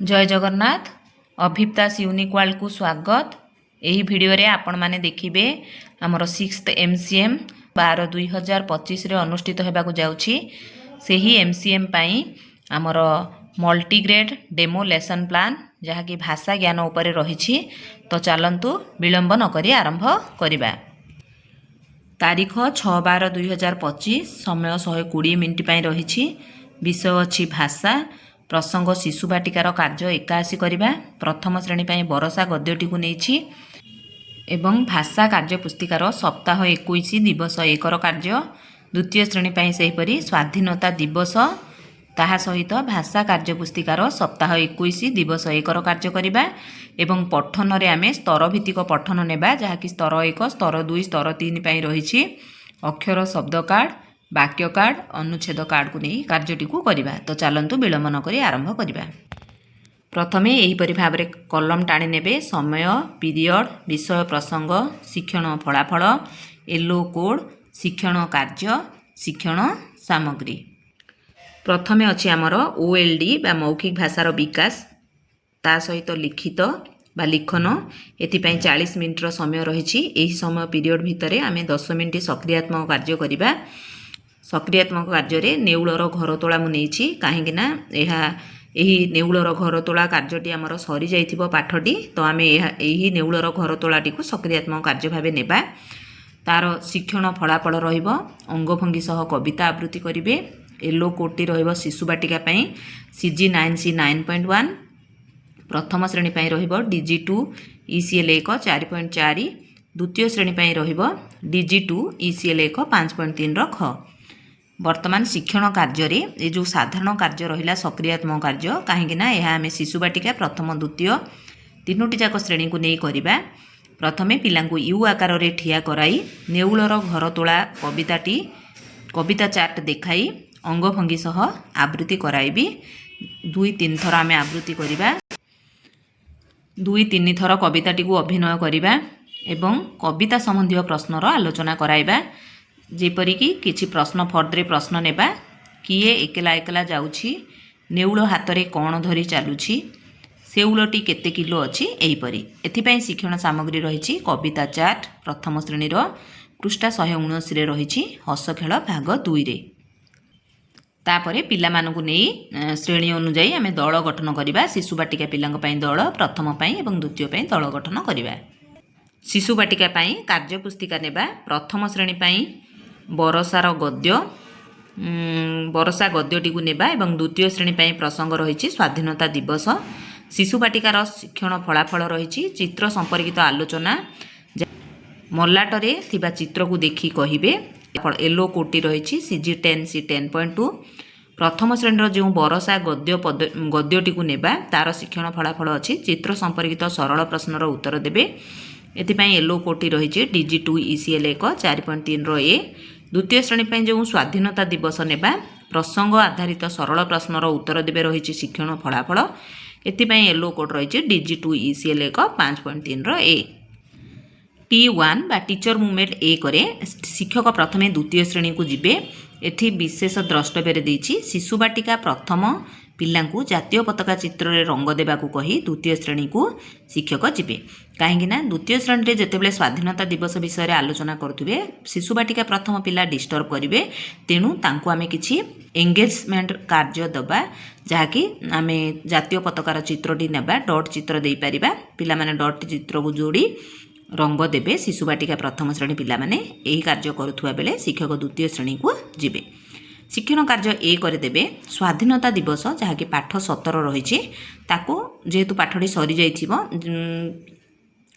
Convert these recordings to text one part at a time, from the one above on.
जय Jagannath अभिप्तास unique world को स्वागत। यही वीडियो रे आपण माने देखिबे हमर 6th MCM 12/2025 रे अनुष्ठित हेबाकु जाउछि। सेही MCM पई हमर मल्टीग्रेड डेमो लेसन प्लान जहा कि भाषा ज्ञान उपरे रहिछि। तो चलंतु विलंब न करी आरंभ करिबा। तारीख 6/12/2025 समय 120 मिनिट पई रहिछि। विषय अछि भाषा। प्रसंग शिशु बाटिकार कार्य 81 करवा। प्रथम श्रेणी पर बरसा गद्यटी को नहीं एवं भाषा कार्य पुस्तिकार सप्ताह 21 दिवस 1 कार्य। द्वितीय श्रेणी पर सेहीपरि स्वाधीनता दिवस ताहा सहित भाषा कार्य पुस्तिकार सप्ताह 21 दिवस 1 कार्य करवा। एवं पठन रे आमे स्तर भित्तिक पठन नेबा जहाँकि स्तर 1 स्तर 2 स्तर 3 पर रही। अक्षर शब्द कार्ड वाक्य कार्ड अनुच्छेद कार्ड को नहीं कार्यटी को करवा। तो चलतु विलंब न करी आरंभ करवा। प्रथमे एहीपरि भाव में कलम टाणी नेबे समय पीरियड विषय प्रसंग शिक्षण फलाफल येलो कोड शिक्षण कार्य शिक्षण सामग्री। प्रथमे अछि आमर OLD बा मौखिक भाषार विकास ता सहित लिखित बा लिखन एथिपाई 40 मिनिटर समय रही। यही समय पीरियड भितर आमे 10 मिनिट सक्रियात्मक कार्य करवा। सक्रियात्मक कार्य नेउलर घर तोला मुझे कहीं यही नेउलर घर तोला कार्यटी आमर सरी जाइथिबो पाठटी। तो आम यही नेउलर घर तोलाटी को सक्रियात्मक कार्य भाव नेबा। तार शिक्षण फलाफल रहिबो अंगभंगी सह कविता आवृत्ति करिवे। येलो कोडटी रहिबो शिशु बाटिका पई CG 9C 9.1। प्रथम श्रेणी पई रहिबो DG2 ECL 1 4.4। द्वितीय श्रेणी पई रहिबो DG2 ECL 1 5.3 र ख। वर्तमान शिक्षण कार्य रे ए जो साधारण कार्य रहिला सक्रियात्मक कार्य कहीं आम शिशु बाटिका प्रथम द्वितीय तीनोटी जाक श्रेणी को नहीं करवा। प्रथमे पिलांकु यू आकार रे ठिया कराई नेउलर घर तोला कविताटी कविता चार्ट देखाई अंगभंगी सह आवृत्ति कराइबी। 2-3 थर आम आवृत्ति करवा। 2-3 थर कविताटी को अभिनय करवा एवं कविता संबंधी प्रश्नर आलोचना कराइबा। जेपरिकी किछि प्रश्न फर्दरे प्रश्न नेबा किए एकला एकला जाउछि नेउल हाथ रे कौन धरी चलुछि सेउलटी केते किलो अछि एहीपरि। एथिपाई शिक्षण सामग्री रहिछि कविता चार्ट प्रथम श्रेणी पृष्ठा 179 रे रहिछि हस खेल भाग 2 रे। तापरे पिला मानकु नै श्रेणी अनुसार आमे दल गठन करिबा। शिशु बाटिका पिलांक पई दल प्रथम पई एवं द्वितीय पई दल गठन करिबा। शिशु बाटिका पई कार्य पुस्तिका नेबा। प्रथम श्रेणी पई बरसार गद्य बरसा गद्यटी को नेबा एवं द्वितीय श्रेणी पई प्रसंग रही स्वाधीनता दिवस। शिशु बाटिकार शिक्षण फलाफल रही चित्र संपर्कित आलोचना मल्लाटरे थिबा चित्र को देखि कहिबे। येलो कोटी रही CG 10C 10.2। प्रथम श्रेणी जो बरसा गद्यटी को नेबा तार शिक्षण फलाफल अच्छी चित्र संपर्कित सरल प्रश्नर उत्तर देबे। एथिपाई येलो कोटी रही DG2 ECL 1 4.3 A। द्वितीय श्रेणी पर जो स्वाधीनता दिवस नेबा प्रसंग आधारित सरल प्रश्नर उत्तर देबे रही शिक्षण फलाफल। एथिपाई येलो कोड रही DG2 ECL 1 5.3 A। T1 बा टीचर मूवमेंट 1 रे शिक्षक प्रथमे द्वितीय श्रेणी को जिबे। एथि विशेष द्रष्टव्य देछि शिशु बाटिका प्रथम पिलांकु जातीय पताका चित्र रे रंग देबाकू कही द्वितीय श्रेणी को शिक्षक जिबे। कहीं द्वितीय श्रेणी रे जेतेबेले स्वाधीनता दिवस विषय रे आलोचना करथुबे शिशु बाटिका प्रथम पिला डिस्टर्ब करिवे। तेणु तांकु आमे किछि एंगेजमेंट कार्य दबा जहाँकि आमे जातीय पताकार चित्रटी नेबा डॉट चित्र दे परिबा। पिला माने डॉट चित्र को जोड़ी रंग देबे। शिशु बाटिका प्रथम श्रेणी पिला माने एही कार्य करुथुवा बेले शिक्षक द्वितीय श्रेणी को जिबे। शिक्षण कार्य 1 देबे स्वाधीनता दिवस जहाँकि पाठ 17 रही ताको जेहेतु पाठटी सरी जाइथिबो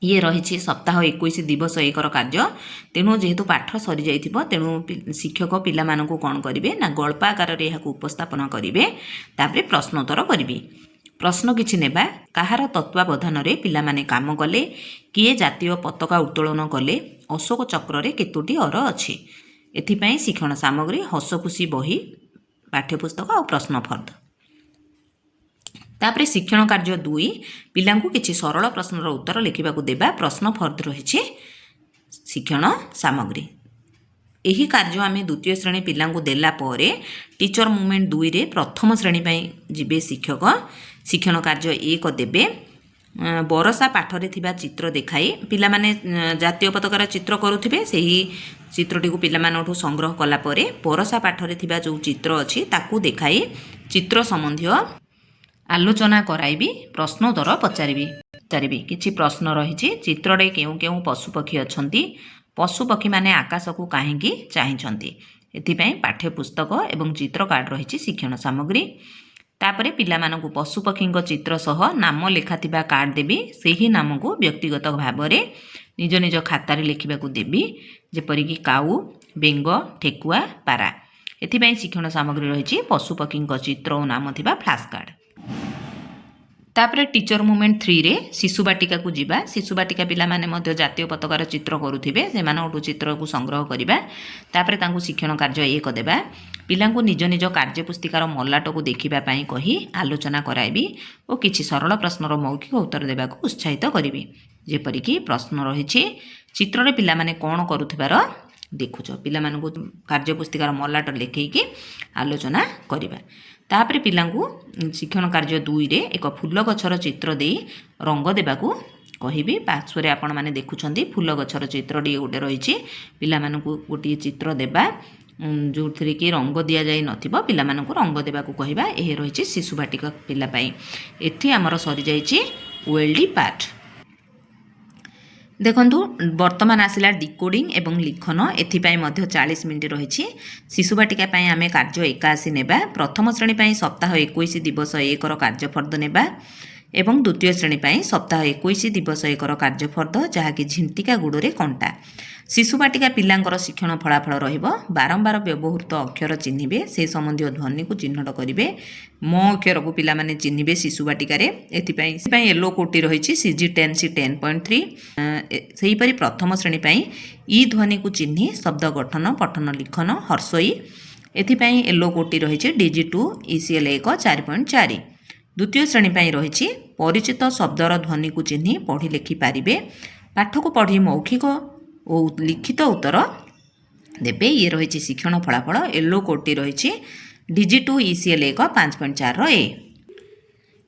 ये रही सप्ताह 21 दिवस 1 कार्य। तेणु जेहेतु पाठ सरी जाइथिबो तेणु शिक्षक पिला मानकु कोन करिवे ना गल्प आकार रे एहाकु उपस्थापन करिवे। तापरे प्रश्नोत्तर करिवे। प्रश्न किछि नेबा कहार तत्वावधान रे पिला माने काम कले किए जातीय पताका उत्तोलन कले अशोक चक्र रे केतोटी अर अछि। एथिपाई शिक्षण सामग्री हसखुशी बही पाठ्यपुस्तक और प्रश्न फर्द। तापरे शिक्षण कार्य 2 पिलांकु किछि सरल प्रश्नर उत्तर लिखिबाकू देबा प्रश्न फर्द रही शिक्षण सामग्री। यही कार्य आम द्वितीय श्रेणी पिलांकु देला परे टीचर मूवमेंट 2 रे प्रथम श्रेणी पई जिबे शिक्षक ଶିକ୍ଷଣ କାର୍ଯ୍ୟ 1 ଦେବେ। ବରଷା ପାଠରେ ଥିବା ଚିତ୍ର ଦେଖାଇ ପିଲାମାନେ ଜାତୀୟ ପତାକାର ଚିତ୍ର କରୁଥିବେ। ସେହି ଚିତ୍ରଟିକୁ ପିଲାମାନଙ୍କଠୁ ସଂଗ୍ରହ କଲା ପରେ ବରଷା ପାଠରେ ଥିବା ଯେଉଁ ଚିତ୍ର ଅଛି ତାକୁ ଦେଖାଇ ଚିତ୍ର ସମ୍ବନ୍ଧୀୟ ଆଲୋଚନା କରାଇବି, ପ୍ରଶ୍ନ ଉତ୍ତର ପଚାରିବି। କିଛି ପ୍ରଶ୍ନ ରହିଛି। ଚିତ୍ରରେ କେଉଁ କେଉଁ ପଶୁପକ୍ଷୀ ଅଛନ୍ତି? ପଶୁପକ୍ଷୀମାନେ ଆକାଶକୁ କାହିଁକି ଚାହିଁଛନ୍ତି? ଏଥିପାଇଁ ପାଠ୍ୟପୁସ୍ତକ ଏବଂ ଚିତ୍ର କାର୍ଡ଼ ରହିଛି ଶିକ୍ଷଣ ସାମଗ୍ରୀ। ତାପରେ ପିଲାମାନଙ୍କୁ ପଶୁପକ୍ଷୀଙ୍କ ଚିତ୍ର ସହ ନାମ ଲେଖାଥିବା କାର୍ଡ଼ ଦେବି। ସେହି ନାମକୁ ବ୍ୟକ୍ତିଗତ ଭାବରେ ନିଜ ନିଜ ଖାତାରେ ଲେଖିବାକୁ ଦେବି, ଯେପରିକି କାଉ, ବେଙ୍ଗ, ଠେକୁଆ, ପାରା। ଏଥିପାଇଁ ଶିକ୍ଷଣ ସାମଗ୍ରୀ ରହିଛି ପଶୁପକ୍ଷୀଙ୍କ ଚିତ୍ର ଓ ନାମ ଥିବା ଫ୍ଲାସ୍ କାର୍ଡ଼। ତାପରେ ଟିଚର ମୁଭମେଣ୍ଟ 3ରେ ଶିଶୁ ବାଟିକାକୁ ଯିବା। ଶିଶୁ ବାଟିକା ପିଲାମାନେ ମଧ୍ୟ ଜାତୀୟ ପତାକାର ଚିତ୍ର କରୁଥିବେ, ସେମାନଙ୍କଠୁ ଚିତ୍ରକୁ ସଂଗ୍ରହ କରିବା। ତାପରେ ତାଙ୍କୁ ଶିକ୍ଷଣ କାର୍ଯ୍ୟ 1 ଦେବା। ପିଲାଙ୍କୁ ନିଜ ନିଜ କାର୍ଯ୍ୟପୁସ୍ତିକାର ମଲାଟକୁ ଦେଖିବା ପାଇଁ କହି ଆଲୋଚନା କରାଇବି ଓ କିଛି ସରଳ ପ୍ରଶ୍ନର ମୌଖିକ ଉତ୍ତର ଦେବାକୁ ଉତ୍ସାହିତ କରିବି। ଯେପରିକି ପ୍ରଶ୍ନ ରହିଛି, ଚିତ୍ରରେ ପିଲାମାନେ କ'ଣ କରୁଥିବାର ଦେଖୁଛ? ପିଲାମାନଙ୍କୁ କାର୍ଯ୍ୟପୁସ୍ତିକାର ମଲାଟ ଲେଖେଇକି ଆଲୋଚନା କରିବା। ତାପରେ ପିଲାଙ୍କୁ ଶିକ୍ଷଣ କାର୍ଯ୍ୟ 2ରେ ଏକ ଫୁଲ ଗଛର ଚିତ୍ର ଦେଇ ରଙ୍ଗ ଦେବାକୁ କହିବି। ପାର୍ଶ୍ୱରେ ଆପଣମାନେ ଦେଖୁଛନ୍ତି ଫୁଲ ଗଛର ଚିତ୍ରଟିଏ ଗୋଟେ ରହିଛି। ପିଲାମାନଙ୍କୁ ଗୋଟିଏ ଚିତ୍ର ଦେବା ଯେଉଁଥିରେ କି ରଙ୍ଗ ଦିଆଯାଇ ନଥିବ, ପିଲାମାନଙ୍କୁ ରଙ୍ଗ ଦେବାକୁ କହିବା। ଏହି ରହିଛି ଶିଶୁ ବାଟିକା ପିଲା ପାଇଁ। ଏଠି ଆମର ସରିଯାଇଛି OLD ପାର୍ଟ। ଦେଖନ୍ତୁ, ବର୍ତ୍ତମାନ ଆସିଲା ଡିକୋଡ଼ିଂ ଏବଂ ଲିଖନ। ଏଥିପାଇଁ ମଧ୍ୟ 40 ମିନିଟ୍ ରହିଛି। ଶିଶୁ ବାଟିକା ପାଇଁ ଆମେ କାର୍ଯ୍ୟ 81 ନେବା। ପ୍ରଥମ ଶ୍ରେଣୀ ପାଇଁ ସପ୍ତାହ 21 ଦିବସ 1ର କାର୍ଯ୍ୟଫର୍ଦ୍ଦ ନେବା ଏବଂ ଦ୍ୱିତୀୟ ଶ୍ରେଣୀ ପାଇଁ ସପ୍ତାହ 21 ଦିବସ 1ର କାର୍ଯ୍ୟଫର୍ଦ୍ଦ, ଯାହାକି ଝିଣ୍ଟିକା ଗୁଡ଼ରେ କଣ୍ଟା। ଶିଶୁ ବାଟିକା ପିଲାଙ୍କର ଶିକ୍ଷଣ ଫଳାଫଳ ରହିବ। ବାରମ୍ବାର ବ୍ୟବହୃତ ଅକ୍ଷର ଚିହ୍ନିବେ, ସେ ସମ୍ବନ୍ଧୀୟ ଧ୍ୱନିକୁ ଚିହ୍ନଟ କରିବେ। ମ ଅକ୍ଷରକୁ ପିଲାମାନେ ଚିହ୍ନିବେ ଶିଶୁ ବାଟିକାରେ। ଏଥିପାଇଁ ୟେଲୋ କୋଟି ରହିଛି CG10 C 10.3। ସେହିପରି ପ୍ରଥମ ଶ୍ରେଣୀ ପାଇଁ ଇ ଧ୍ୱନିକୁ ଚିହ୍ନି ଶବ୍ଦ ଗଠନ, ପଠନ, ଲିଖନ, ହର୍ଷଇ। ଏଥିପାଇଁ ୟେଲୋ କୋଟି ରହିଛି DG2 ECL 1 4.4। ଦ୍ୱିତୀୟ ଶ୍ରେଣୀ ପାଇଁ ରହିଛି ପରିଚିତ ଶବ୍ଦର ଧ୍ୱନିକୁ ଚିହ୍ନି ପଢ଼ି ଲେଖିପାରିବେ। ପାଠକୁ ପଢ଼ି ମୌଖିକ ଓ ଲିଖିତ ଉତ୍ତର ଦେବେ। ଇଏ ରହିଛି ଶିକ୍ଷଣ ଫଳାଫଳ। ୟେଲୋ କୋଟି ରହିଛି DG2 ECL 1 5.4 A।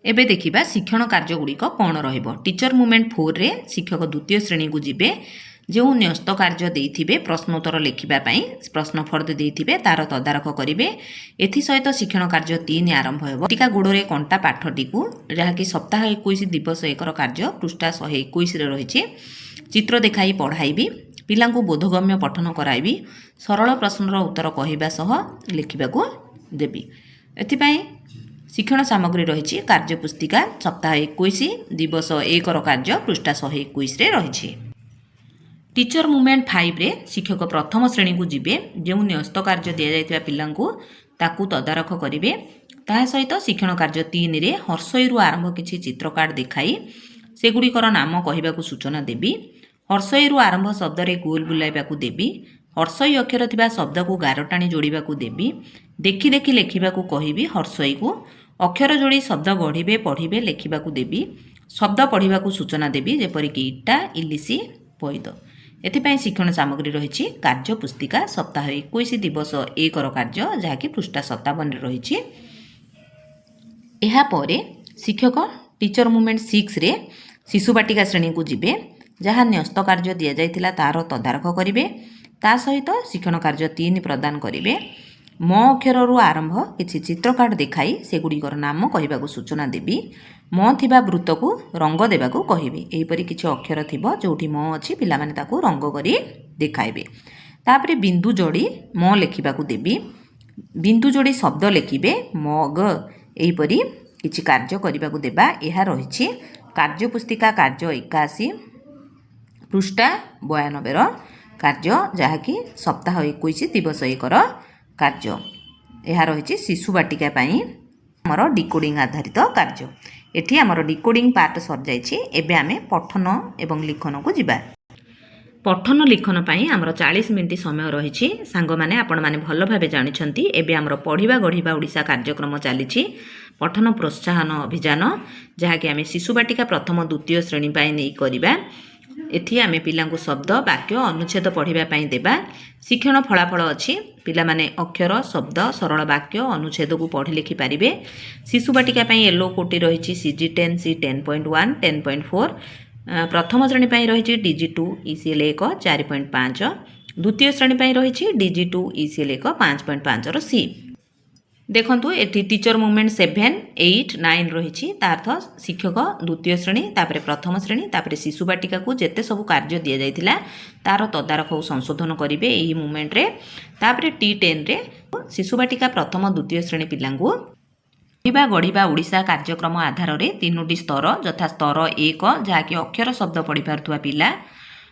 ଏବେ ଦେଖିବା ଶିକ୍ଷଣ କାର୍ଯ୍ୟଗୁଡ଼ିକ କ'ଣ ରହିବ। ଟିଚର ମୁଭମେଣ୍ଟ 4ରେ ଶିକ୍ଷକ ଦ୍ୱିତୀୟ ଶ୍ରେଣୀକୁ ଯିବେ। ଯେଉଁ ନ୍ୟସ୍ତ କାର୍ଯ୍ୟ ଦେଇଥିବେ ପ୍ରଶ୍ନୋତ୍ତର ଲେଖିବା ପାଇଁ, ପ୍ରଶ୍ନ ଫର୍ଦ୍ଦ ଦେଇଥିବେ, ତାର ତଦାରଖ କରିବେ। ଏଥିସହିତ ଶିକ୍ଷଣ କାର୍ଯ୍ୟ 3 ଆରମ୍ଭ ହେବ। ଝିଣ୍ଟିକା ଗୋଡ଼ରେ କଣ୍ଟା ପାଠଟିକୁ, ଯାହାକି ସପ୍ତାହ 21 ଦିବସ 1ର କାର୍ଯ୍ୟ ପୃଷ୍ଠା 121ରେ ରହିଛି, ଚିତ୍ର ଦେଖାଇ ପଢ଼ାଇବି। ପିଲାଙ୍କୁ ବୋଧଗମ୍ୟ ପଠନ କରାଇବି। ସରଳ ପ୍ରଶ୍ନର ଉତ୍ତର କହିବା ସହ ଲେଖିବାକୁ ଦେବି। ଏଥିପାଇଁ ଶିକ୍ଷଣ ସାମଗ୍ରୀ ରହିଛି କାର୍ଯ୍ୟପୁସ୍ତିକା ସପ୍ତାହ 21 ଦିବସ 1ର କାର୍ଯ୍ୟ ପୃଷ୍ଠା 121ରେ ରହିଛି। ଟିଚର ମୁଭମେଣ୍ଟ 5ରେ ଶିକ୍ଷକ ପ୍ରଥମ ଶ୍ରେଣୀକୁ ଯିବେ। ଯେଉଁ ନ୍ୟସ୍ତ କାର୍ଯ୍ୟ ଦିଆଯାଇଥିବା ପିଲାଙ୍କୁ ତାକୁ ତଦାରଖ କରିବେ। ତାହା ସହିତ ଶିକ୍ଷଣ କାର୍ଯ୍ୟ 3ରେ ହର୍ଷଇରୁ ଆରମ୍ଭ କିଛି ଚିତ୍ର କାର୍ଡ଼ ଦେଖାଇ ସେଗୁଡ଼ିକର ନାମ କହିବାକୁ ସୂଚନା ଦେବି। ହର୍ଷଇରୁ ଆରମ୍ଭ ଶବ୍ଦରେ ଗୋଲ ବୁଲାଇବାକୁ ଦେବି। ହର୍ଷଇ ଅକ୍ଷର ଥିବା ଶବ୍ଦକୁ ଗାର ଟାଣି ଯୋଡ଼ିବାକୁ ଦେବି। ଦେଖି ଦେଖି ଲେଖିବାକୁ କହିବି। ହର୍ଷଇକୁ ଅକ୍ଷର ଯୋଡ଼ି ଶବ୍ଦ ଗଢ଼ିବେ, ପଢ଼ିବେ, ଲେଖିବାକୁ ଦେବି। ଶବ୍ଦ ପଢ଼ିବାକୁ ସୂଚନା ଦେବି, ଯେପରିକି ଇଟା, ଇଲିସି, ପଇଦ। ଏଥିପାଇଁ ଶିକ୍ଷଣ ସାମଗ୍ରୀ ରହିଛି କାର୍ଯ୍ୟପୁସ୍ତିକା ସପ୍ତାହ 21 ଦିବସ 1ର କାର୍ଯ୍ୟ, ଯାହାକି ପୃଷ୍ଠା 57ରେ ରହିଛି। ଏହାପରେ ଶିକ୍ଷକ ଟିଚର ମୁଭମେଣ୍ଟ 6ରେ ଶିଶୁ ବାଟିକା ଶ୍ରେଣୀକୁ ଯିବେ। ଯାହା ନ୍ୟସ୍ତ କାର୍ଯ୍ୟ ଦିଆଯାଇଥିଲା ତାର ତଦାରଖ କରିବେ। ତା ସହିତ ଶିକ୍ଷଣ କାର୍ଯ୍ୟ 3 ପ୍ରଦାନ କରିବେ। ମ ଅକ୍ଷରରୁ ଆରମ୍ଭ କିଛି ଚିତ୍ର କାର୍ଡ଼ ଦେଖାଇ ସେଗୁଡ଼ିକର ନାମ କହିବାକୁ ସୂଚନା ଦେବି। ମ ଥିବା ବୃତ୍ତକୁ ରଙ୍ଗ ଦେବାକୁ କହିବି। ଏହିପରି କିଛି ଅକ୍ଷର ଥିବ ଯେଉଁଠି ମ ଅଛି, ପିଲାମାନେ ତାକୁ ରଙ୍ଗ କରି ଦେଖାଇବେ। ତାପରେ ବିନ୍ଦୁ ଯୋଡ଼ି ମ ଲେଖିବାକୁ ଦେବି। ବିନ୍ଦୁ ଯୋଡ଼ି ଶବ୍ଦ ଲେଖିବେ। ମଗ, ଏହିପରି କିଛି କାର୍ଯ୍ୟ କରିବାକୁ ଦେବା। ଏହା ରହିଛି କାର୍ଯ୍ୟପୁସ୍ତିକା କାର୍ଯ୍ୟ 81 ପୃଷ୍ଠା 92ର କାର୍ଯ୍ୟ, ଯାହାକି ସପ୍ତାହ 21 ଦିବସ 1ର କାର୍ଯ୍ୟ। ଏହା ରହିଛି ଶିଶୁ ବାଟିକା ପାଇଁ ଆମର ଡିକୋଡ଼ିଂ ଆଧାରିତ କାର୍ଯ୍ୟ। ଏଠି ଆମର ଡିକୋଡ଼ିଂ ପାର୍ଟ ସରିଯାଇଛି। ଏବେ ଆମେ ପଠନ ଏବଂ ଲିଖନକୁ ଯିବା। ପଠନ ଲିଖନ ପାଇଁ ଆମର 40 ମିନିଟ୍ ସମୟ ରହିଛି। ସାଙ୍ଗମାନେ, ଆପଣମାନେ ଭଲ ଭାବେ ଜାଣିଛନ୍ତି ଏବେ ଆମର ପଢ଼ିବା ଗଢ଼ିବା ଓଡ଼ିଶା କାର୍ଯ୍ୟକ୍ରମ ଚାଲିଛି। ପଠନ ପ୍ରୋତ୍ସାହନ ଅଭିଯାନ, ଯାହାକି ଆମେ ଶିଶୁ ବାଟିକା ପ୍ରଥମ ଦ୍ୱିତୀୟ ଶ୍ରେଣୀ ପାଇଁ ନେଇ କରିବା। एथि आमे पिलांकु शब्द वाक्य अनुच्छेद पढ़िबा पई देबा शिक्षण फलाफल अछि पिला माने अक्षर शब्द सरल वाक्य अनुच्छेद को पढ़ि लिखि पारिबे शिशु बाटिका पई येलो कोटी रहिछि CG10 C 10.1 10.4 प्रथम श्रेणी पई रहिछि DG2 ECL 1 4.5 द्वितीय श्रेणी पई रहिछि DG2 ECL 1 5.5 रो C देखंतु एठी टीचर मूवमेंट 7 8 9 रहिछि तार्थ शिक्षक द्वितीय श्रेणी तापरे प्रथम श्रेणी तापरे शिशु बाटिका को जेते सब कार्य दिया जायतिला तार तदारख और संशोधन करिवे एही मूवमेंट रे तापरे T10 रे शिशु बाटिका प्रथम द्वितीय श्रेणी पिलांगु पढ़िबा गढ़िबा ओडिशा कार्यक्रम आधार रे तीनोटी स्तर यथा स्तर 1 जहा कि अक्षर शब्द पढ़ि पारुथुवा पिला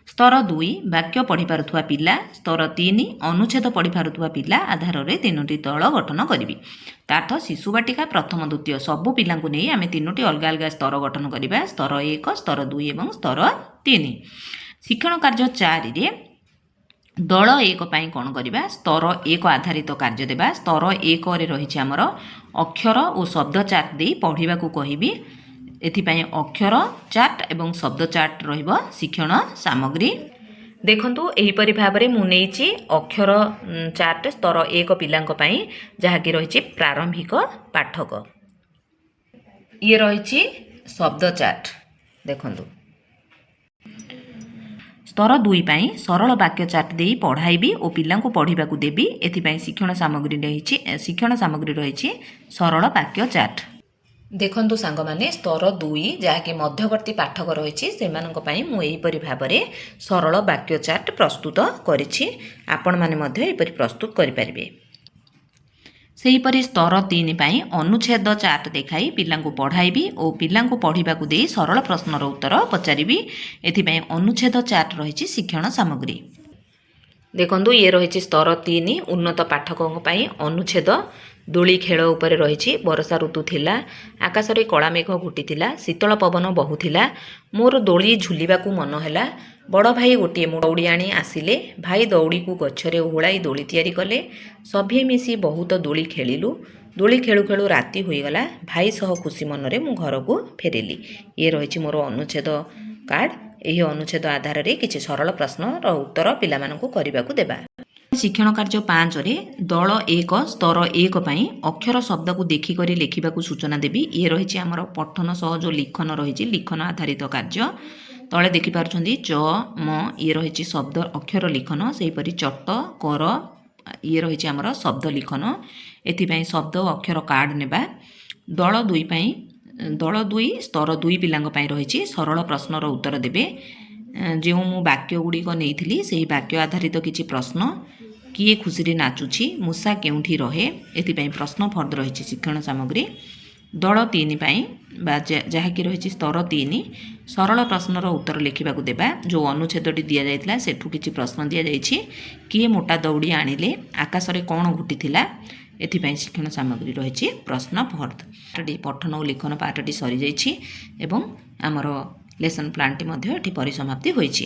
स्तर 2 वाक्य पढ़ि पारुथुवा पिला स्तर 3 अनुच्छेद पढ़ि पारुथुवा पिला आधार रे तीनोटी दल गठन करिवि तार्थ शिशु बाटिका प्रथम द्वितीय सबु पिलांकु नै आमे तीनोटी अलग अलग स्तर गठन करिबा स्तर 1 स्तर 2 एवं स्तर 3 शिक्षण कार्य 4 रे दल 1 पई कोन करिबा स्तर 1 आधारित कार्य देबा स्तर 1 रे रहिछि हमर अक्षर और शब्द चार्ट दे पढ़िबा को कहिबि एथिपाई अक्षर चार्ट एवं शब्द चार्ट रहिबो शिक्षण सामग्री देखंतु एहीपरि भाबरे मु नेइछि अक्षर चार्ट स्तर 1 पिलांक पई जहा कि रहिछि प्रारंभिक पाठक ये रहिछि शब्द चार्ट देखंतु स्तर 2 पई सरल वाक्य चार्ट देई पढ़ाइबी और पिलांको पढ़िबा को देबी एथिपाई शिक्षण सामग्री रहिछि सरल वाक्य चार्ट देखंतु सांग माने स्तर 2 जहा कि मध्यवर्ती पाठक रहिछि सेमानक पई मु एही परि भाबरे सरल वाक्य चार्ट प्रस्तुत करिछि आपण माने मध्य एही परि प्रस्तुत करि परिबे सेही परि स्तर 3 पई अनुच्छेद चार्ट देखाई पिलांको पढ़ाइबी और पिलांको पढ़िबा को देई सरल प्रश्नर उत्तर पचारिबी एथि पई अनुच्छेद चार्ट रहिछि शिक्षण सामग्री देखंतु ये रहिछि स्तर 3 उन्नत पाठकक पई अनुच्छेद दोली खेल उपरे रहिछि वर्षा ऋतु थिला आकाश रे कला मेघ घुटिथिला शीतल पवन बहुथिला मोर दोली झुलिबा को मन हैला बड़ भाई गोटे दौड़ी आनी आसिले भाई दौड़ी को गछरे ओहलाई दोली तैयारी कले सभे मिसी बहुत दोली खेलिलु दोली खेलु खेलु राति होईगला भाई सह खुशी मन रे मु घर को फेरिली ये रहिछि मोर अनुच्छेद कार्ड एही अनुच्छेद आधार रे किछि सरल प्रश्न र उत्तर पिला मानकु करिबा को देबा शिक्षण कार्य 5 रे दल 1 स्तर 1 पई अक्षर शब्द को देखि करी लेखिबा को सूचना देबी ये रहिछि हमर पठन सह जो लिखन रहिछि लिखन आधारित कार्य तले देखि पारछंदी च म ये रहिछि शब्द अक्षर लिखन सेही परि चट कर ये रहिछि हमर शब्द लिखन एथि पई शब्द अक्षर कार्ड नेबा दल 2 पई दल 2 स्तर 2 पिलांग पई रहिछि सरल प्रश्नर उत्तर देबे जो मु वाक्य गुड़िक नहीं से वाक्य आधारित किसी प्रश्न किए खुशी रे नाचुछि मूषा केउठी रहे एथिपाई प्रश्न फर्द रही शिक्षण सामग्री दल 3 जहाँकि रही स्तर 3 सरल प्रश्नर उत्तर लिखा देबा जो अनुच्छेदटी दि जाइथिला सेठू किछि प्रश्न दि जाइछि किए मोटा दौड़ी आनिले आकाश रे कोन घुटिथिला एथिपाई शिक्षण सामग्री रही प्रश्न फर्द पठन और लिखन पाठटी सरी जाइछि एवं आमर लेसन प्लांटी मध्य एठी परिसमाप्ति होइछि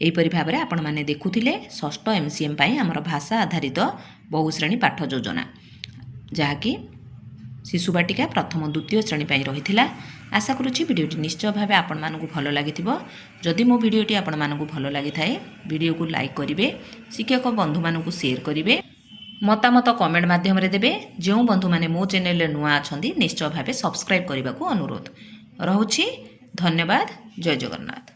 एहीपरि भाबरे आपण माने देखुथिले षष्ठ MCM पाई हमर भाषा आधारित बहुश्रेणी पाठ योजना जहाँकि शिशु बाटिका प्रथम द्वितीय श्रेणी पाई रहिथिला आशा करूछि भिडियोटी निश्चय भावे आपण मानकु भलो लागिथिबो जदि मो भिडियोटी आपण मानकु भलो लागिथाए भिडियो को लाइक करिवे शिक्षक बंधु मानकु शेयर करिवे मतामत कमेंट माध्यम रे देबे जो बंधु माने मो चैनल रे नुआ अछंदी निश्चय भावे सब्सक्राइब करबा को अनुरोध रहउछि धन्यवाद जय जगन्नाथ।